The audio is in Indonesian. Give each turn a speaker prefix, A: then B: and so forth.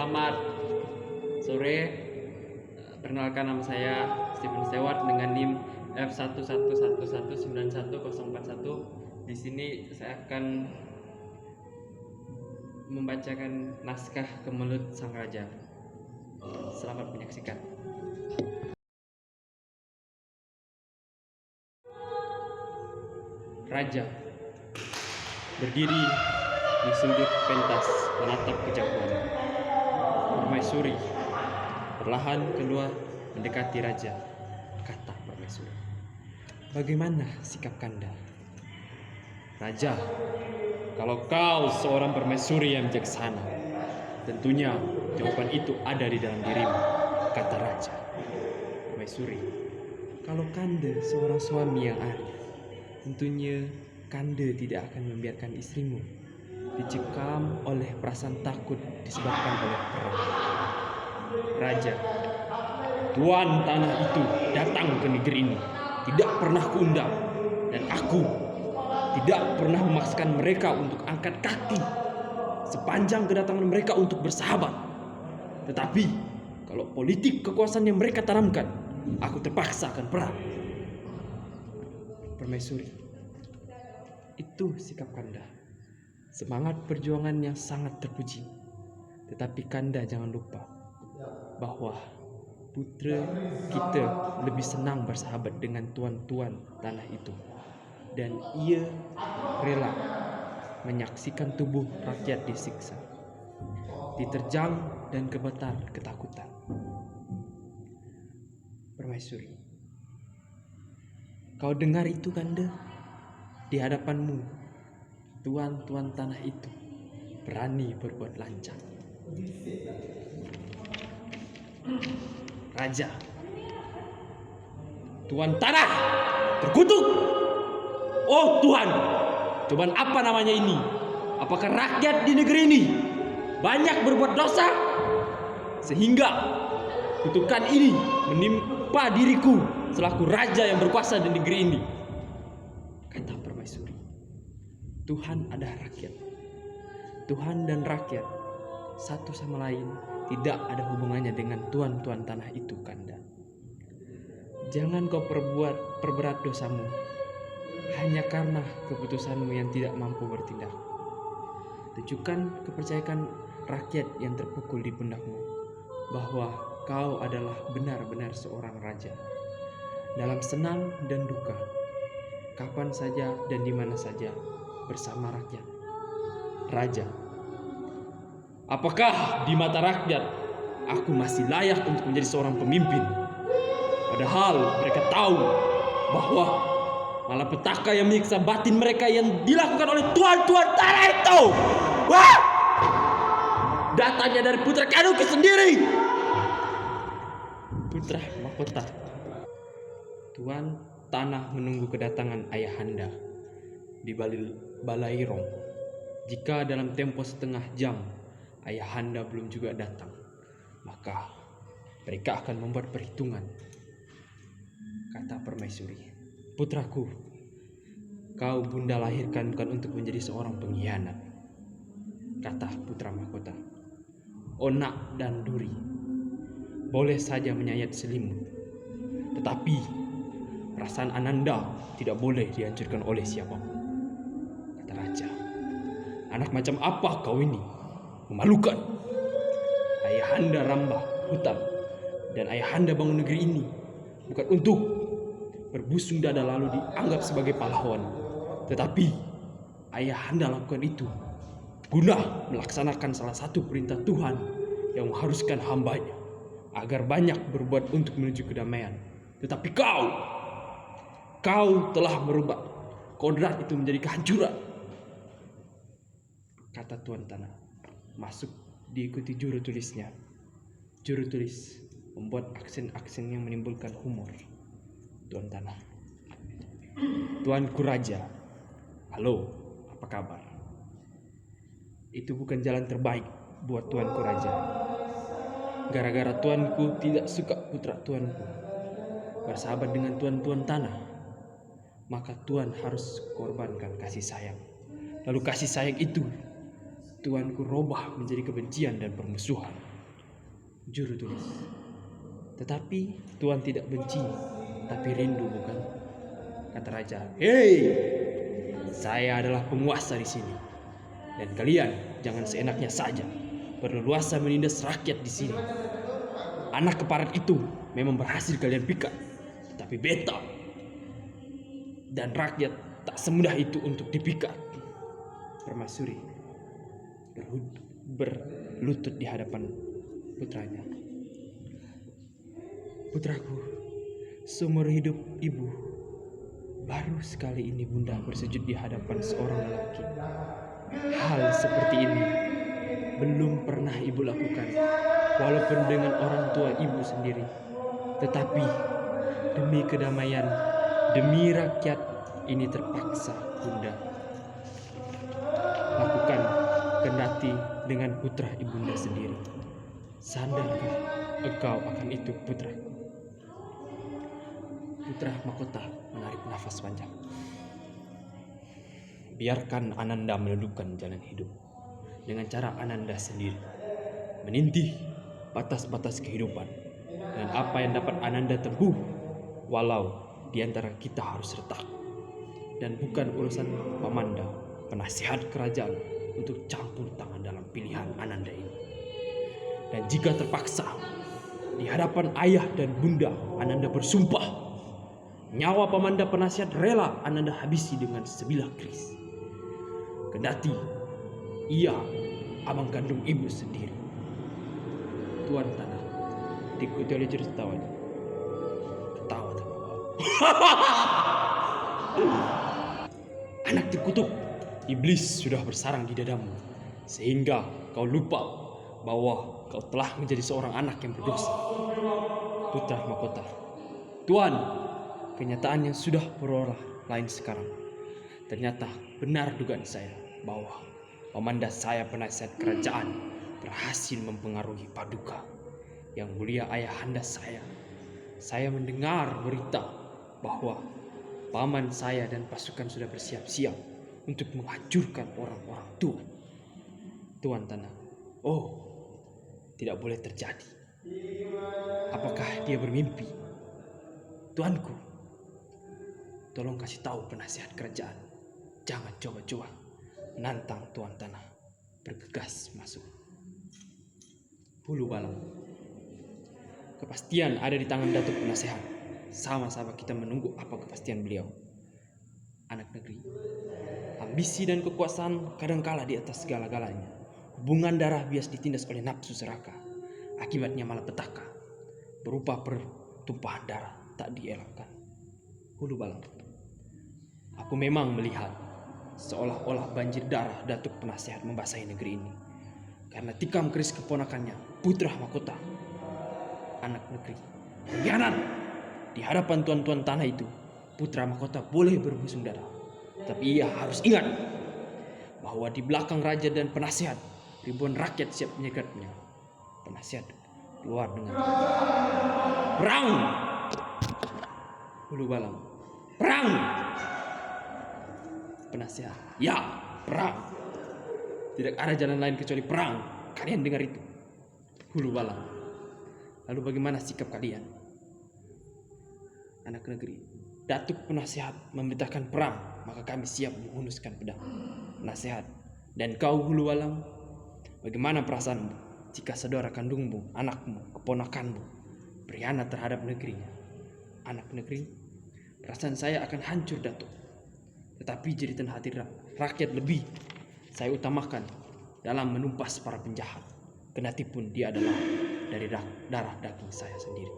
A: Selamat sore. Perkenalkan, nama saya Stephen Stewart dengan NIM F111191041. Di sini saya akan membacakan naskah Kemelut Sang Raja. Selamat menyaksikan. Raja berdiri di sudut pentas menatap kejauhan. Permaisuri perlahan keluar mendekati raja. Kata permaisuri, "Bagaimana sikap Kanda?" "Raja, kalau kau seorang permaisuri yang bijaksana, tentunya jawaban itu ada di dalam dirimu," kata raja. Permaisuri, "Kalau Kanda seorang suami yang arif, tentunya Kanda tidak akan membiarkan istrimu dicekam oleh perasaan takut disebabkan oleh perang." Raja, "Tuan tanah itu datang ke negeri ini tidak pernah kuundang, dan aku tidak pernah memaksakan mereka untuk angkat kaki sepanjang kedatangan mereka untuk bersahabat. Tetapi kalau politik kekuasaan yang mereka tanamkan, aku terpaksa akan perang." Permaisuri, itu sikap Kanda. Semangat perjuangan yang sangat terpuji. Tetapi Kanda jangan lupa bahwa putra kita lebih senang bersahabat dengan tuan-tuan tanah itu, dan ia rela menyaksikan tubuh rakyat disiksa, diterjang dan gemetar ketakutan. Permaisuri, kau dengar itu Kanda? Di hadapanmu tuan-tuan tanah itu berani berbuat lancang. Raja, "Tuan tanah terkutuk! Oh Tuhan, cobaan apa namanya ini? Apakah rakyat di negeri ini banyak berbuat dosa sehingga kutukan ini menimpa diriku selaku raja yang berkuasa di negeri ini?" Kata permaisuri, "Tuhan adalah rakyat. Tuhan dan rakyat satu sama lain tidak ada hubungannya dengan tuan-tuan tanah itu, Kanda. Jangan kau perberat dosamu hanya karena keputusanmu yang tidak mampu bertindak. Tunjukkan kepercayaan rakyat yang terpukul di pundakmu bahwa kau adalah benar-benar seorang raja. Dalam senang dan duka, kapan saja dan di mana saja bersama rakyat. Raja, apakah di mata rakyat aku masih layak untuk menjadi seorang pemimpin? Padahal mereka tahu bahwa malapetaka yang menyiksa batin mereka yang dilakukan oleh tuan-tuan tanah itu, wah, datangnya dari putra kandungku sendiri, putra mahkota. Tuan tanah menunggu kedatangan ayahanda di Balairong. Jika dalam tempo setengah jam ayahanda belum juga datang, maka mereka akan membuat perhitungan." Kata permaisuri, "Putraku, kau bunda lahirkan bukan untuk menjadi seorang pengkhianat." Kata putra mahkota, "Onak dan duri boleh saja menyayat selimut, tetapi perasaan Ananda tidak boleh dihancurkan oleh siapapun." Kata raja, "Anak macam apa kau ini? Memalukan. Ayahanda rambah hutan dan ayahanda bangun negeri ini bukan untuk berbusung dada lalu dianggap sebagai pahlawan, tetapi ayahanda lakukan itu guna melaksanakan salah satu perintah Tuhan yang mengharuskan hambanya agar banyak berbuat untuk menuju kedamaian. Tetapi kau telah merubah kodrat itu menjadi kehancuran." Kata tuan tanah, masuk diikuti juru tulisnya. Juru tulis membuat aksen-aksen yang menimbulkan humor. Tuan tanah, "Tuanku raja, halo, apa kabar? Itu bukan jalan terbaik buat tuanku raja. Gara-gara tuanku tidak suka putra tuanku bersahabat dengan tuan-tuan tanah, maka tuan harus korbankan kasih sayang. Lalu kasih sayang itu tuanku robah menjadi kebencian dan permusuhan. Juru tulis. Tetapi Tuan tidak benci, tapi rindu, bukan? Kata raja. Hei, saya adalah penguasa di sini. Dan kalian jangan seenaknya saja berleluasa menindas rakyat di sini. Anak keparat itu memang berhasil kalian pikat, tapi beta dan rakyat tak semudah itu untuk dipikat. Permaisuri berlutut di hadapan putranya. Putraku, seumur hidup ibu, baru sekali ini bunda bersujud di hadapan seorang lelaki. Hal seperti ini belum pernah ibu lakukan, walaupun dengan orang tua ibu sendiri. Tetapi demi kedamaian, demi rakyat, ini terpaksa bunda lakukan, kendati dengan putra ibunda sendiri. Sadarkah engkau akan itu, putraku? Putra mahkota menarik nafas panjang. Biarkan Ananda menentukan jalan hidup dengan cara Ananda sendiri, menintih batas-batas kehidupan dan apa yang dapat Ananda tempuh, walau di antara kita harus retak. Dan bukan urusan Pamanda, penasihat kerajaan, untuk campur tangan dalam pilihan Ananda ini. Dan jika terpaksa di hadapan ayah dan bunda, Ananda bersumpah nyawa Pamanda penasihat rela Ananda habisi dengan sebilah keris, kendati ia abang kandung ibu sendiri. Tuan tanah diikuti oleh jerit tawanya. Ketawa terbawa. Anak terkutuk, iblis sudah bersarang di dadamu, sehingga kau lupa bahwa kau telah menjadi seorang anak yang berdosa. Putra mahkota, Tuan, kenyataan yang sudah berolah lain sekarang. Ternyata benar dugaan saya bahwa Pamanda saya penasihat kerajaan berhasil mempengaruhi Paduka. Yang mulia ayahanda saya. Saya mendengar berita bahwa paman saya dan pasukan sudah bersiap-siap untuk menghancurkan orang-orang Tuan. Tuan tanah, oh, tidak boleh terjadi. Apakah dia bermimpi? Tuanku, tolong kasih tahu penasihat kerajaan. Jangan coba-coba menantang Tuan tanah. Bergegas masuk. Hulu Balang. Kepastian ada di tangan Datuk Penasehat. Sama-sama kita menunggu apa kepastian beliau. Anak negeri, ambisi dan kekuasaan kadangkala di atas segala-galanya. Hubungan darah bias ditindas oleh nafsu serakah. Akibatnya malapetaka berupa pertumpahan darah tak dielakkan. Hulu Balang. Aku memang melihat seolah-olah banjir darah Datuk Penasehat membasahi negeri ini karena tikam keris keponakannya, putra mahkota. Anak negeri, pengkhianat. Di hadapan tuan-tuan tanah itu, putra mahkota boleh berbusung darah, tapi ia harus ingat bahwa di belakang raja dan penasehat ribuan rakyat siap menyegatnya. Penasihat keluar dengan perang. Hulu Balang, perang. Penasihat, ya, perang. Tidak ada jalan lain kecuali perang. Kalian dengar itu? Hulu Balang, lalu bagaimana sikap kalian? Anak negeri, Datuk Penasehat memerintahkan perang, maka kami siap menghunuskan pedang. Penasehat, dan kau Hulu Balang, bagaimana perasaanmu jika saudara kandungmu, anakmu, keponakanmu berkhianat terhadap negerinya? Anak negeri, perasaan saya akan hancur, Datuk. Tetapi jeritan hati rakyat lebih saya utamakan dalam menumpas para penjahat, kendati pun dia adalah dari darah daging saya sendiri.